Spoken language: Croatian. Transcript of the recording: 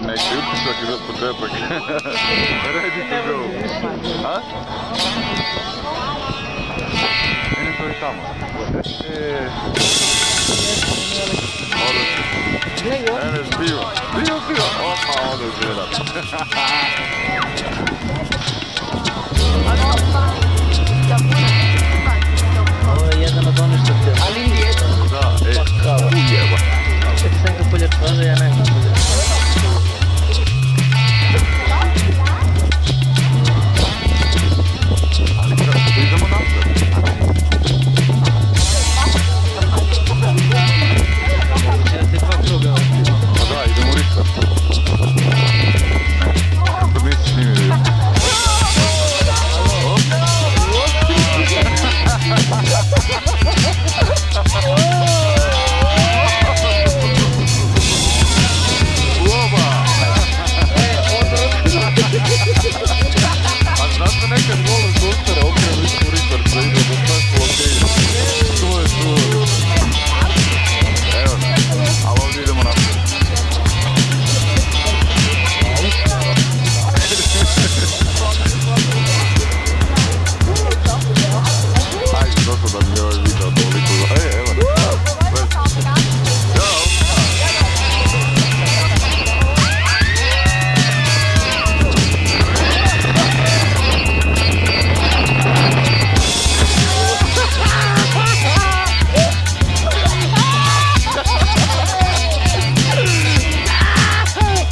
Next utisak je dat potrepek. Ready to go. A? En to je tamo. En is pivo. Pivo. Opa, ovo je zvedat. Ovo je jedan od onih što se... Ali jedan. Da, Pa kao. ujeba. Čekaj sam ga polje tvože, ja ne znam polje.